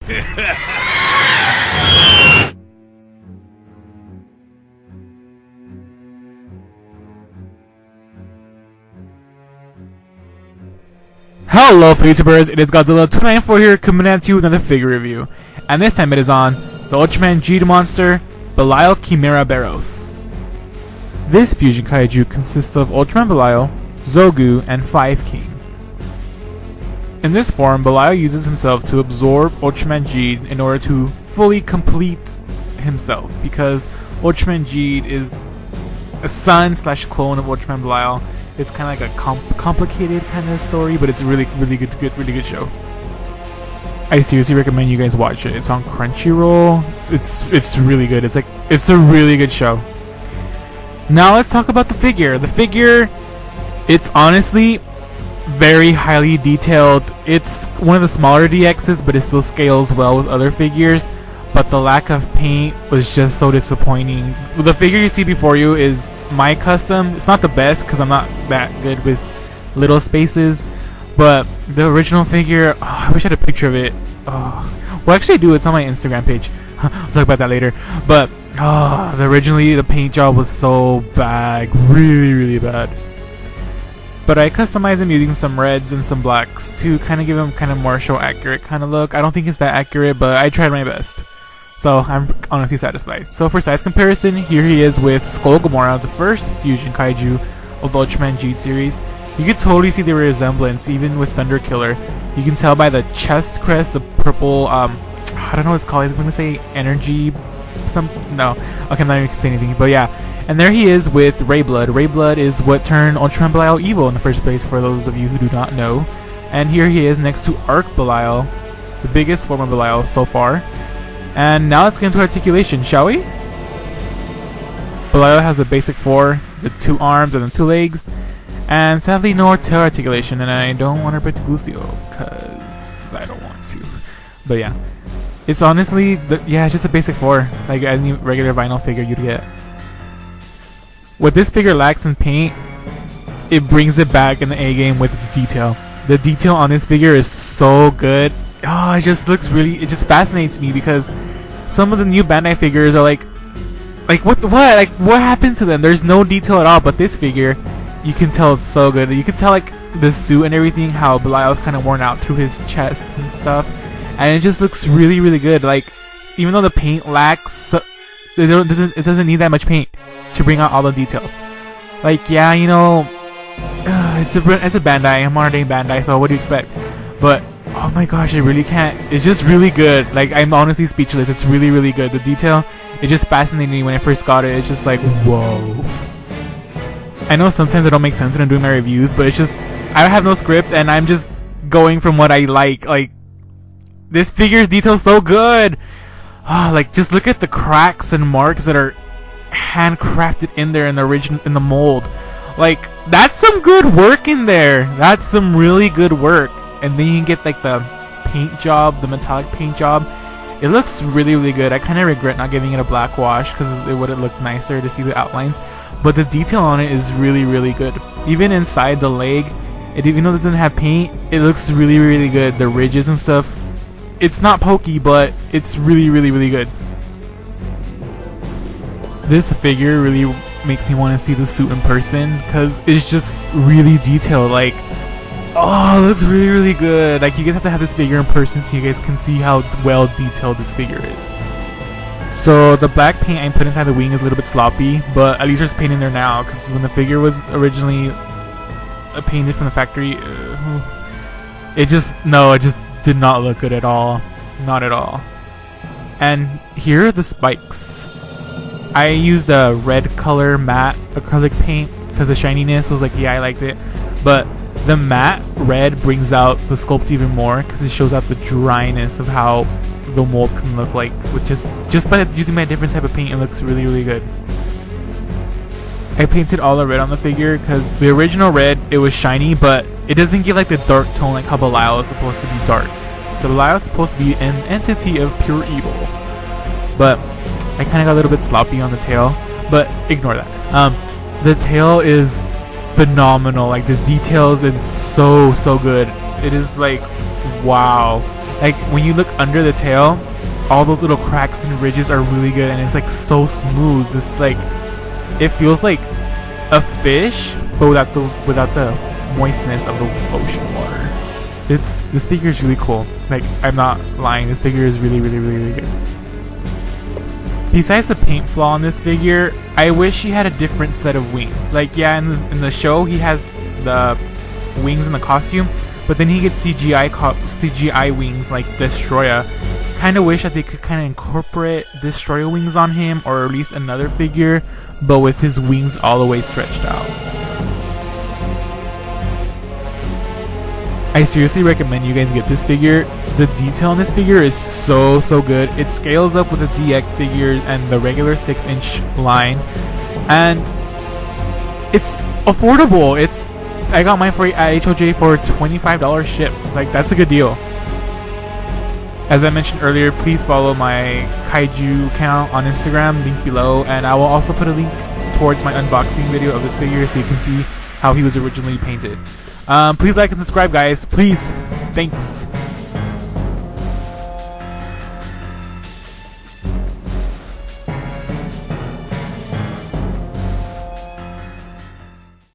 Hello YouTubers, it is Godzilla294 here coming at you with another figure review, and this time it is on the Ultraman G monster, Belial Chimeraberos. This fusion kaiju consists of Ultraman Belial, Zogu, and 5 King. In this form, Belial uses himself to absorb Ultraman G in order to fully complete himself, because Ultraman G is a son/clone of Ultraman Belial. It's kind of like a complicated kind of story, but it's really good show. I seriously recommend you guys watch it. It's on Crunchyroll. It's really good. It's a really good show. Now let's talk about the figure. The figure, it's honestly very highly detailed. It's one of the smaller DXs, but it still scales well with other figures. But the lack of paint was just so disappointing. The figure you see before you is my custom. It's not the best because I'm not that good with little spaces, but the original figure, I wish I had a picture of it. Well, actually I do. It's on my Instagram page. I'll talk about that later. But originally the paint job was so bad, really bad. But I customized him using some reds and some blacks to kind of give him kind of more show accurate kind of look. I don't think it's that accurate, but I tried my best. So I'm honestly satisfied. So for size comparison, here he is with Skull Gamora, the first fusion kaiju of the Ultraman G series. You can totally see the resemblance, even with Thunder Killer. You can tell by the chest crest, the purple, I don't know what it's called. I'm gonna say energy, no. Okay, I'm not even gonna say anything, but yeah. And there he is with Ray Blood. Ray Blood is what turned Ultraman Belial evil in the first place, for those of you who do not know. And here he is next to Arc Belial, the biggest form of Belial so far. And now let's get into articulation, shall we? Belial has the basic 4, the 2 arms and the 2 legs, and sadly no tail articulation, and I don't want to break the Glucio, because I don't want to. But yeah, it's honestly, it's just a basic 4, like any regular vinyl figure you'd get. What this figure lacks in paint, it brings it back in the A game with its detail. The detail on this figure is so good. It just looks it just fascinates me, because some of the new Bandai figures are like what happened to them? There's no detail at all, but this figure, you can tell it's so good. You can tell like the suit and everything, how Belial's kind of worn out through his chest and stuff, and it just looks really good. Like, even though the paint lacks, it doesn't need that much paint to bring out all the details. Like, yeah, you know, it's a Bandai, a modern day Bandai, so what do you expect? But oh my gosh, I really can't. It's just really good. Like, I'm honestly speechless. It's really good. The detail, it just fascinated me when I first got it. It's just like, whoa. I know sometimes I don't make sense when I'm doing my reviews, but it's just, I have no script and I'm just going from what I like. Like, this figure's detail's so good. Like, just look at the cracks and marks that are handcrafted in there in the mold. Like, that's some good work in there. That's some really good work. And then you can get like the paint job, the metallic paint job. It looks really good. I kind of regret not giving it a black wash, because it would have looked nicer to see the outlines. But the detail on it is really good. Even inside the leg, even though it doesn't have paint, it looks really good. The ridges and stuff, it's not pokey, but it's really good. This figure really makes me want to see the suit in person, because it's just really detailed. Like, it looks really good. Like, you guys have to have this figure in person so you guys can see how well detailed this figure is. So the black paint I put inside the wing is a little bit sloppy, but at least there's paint in there now, because when the figure was originally painted from the factory, it just did not look good at all. Not at all. And here are the spikes. I used a red color matte acrylic paint because the shininess was like, yeah, I liked it. But the matte red brings out the sculpt even more, because it shows out the dryness of how the mold can look like. With just by using my different type of paint, it looks really good. I painted all the red on the figure because the original red, it was shiny, but it doesn't give like the dark tone like how Belial is supposed to be dark. The Belial is supposed to be an entity of pure evil. But I kind of got a little bit sloppy on the tail, but ignore that. The tail is phenomenal. Like, the details, it's so good. It is like, wow. Like when you look under the tail, all those little cracks and ridges are really good, and it's like so smooth. It's like, it feels like a fish, but without the moistness of the ocean water. This figure is really cool. Like, I'm not lying, this figure is really good. Besides the paint flaw on this figure, I wish he had a different set of wings. Like, yeah, in the show he has the wings in the costume, but then he gets CGI wings like Destroya. Kinda wish that they could kinda incorporate Destroya wings on him, or at least another figure, but with his wings all the way stretched out. I seriously recommend you guys get this figure. The detail on this figure is so good. It scales up with the DX figures and the regular 6-inch line, and it's affordable. I got mine at HOJ for $25 shipped. Like, that's a good deal. As I mentioned earlier, please follow my kaiju account on Instagram, link below, and I will also put a link towards my unboxing video of this figure so you can see how he was originally painted. Please like and subscribe, guys. Please. Thanks.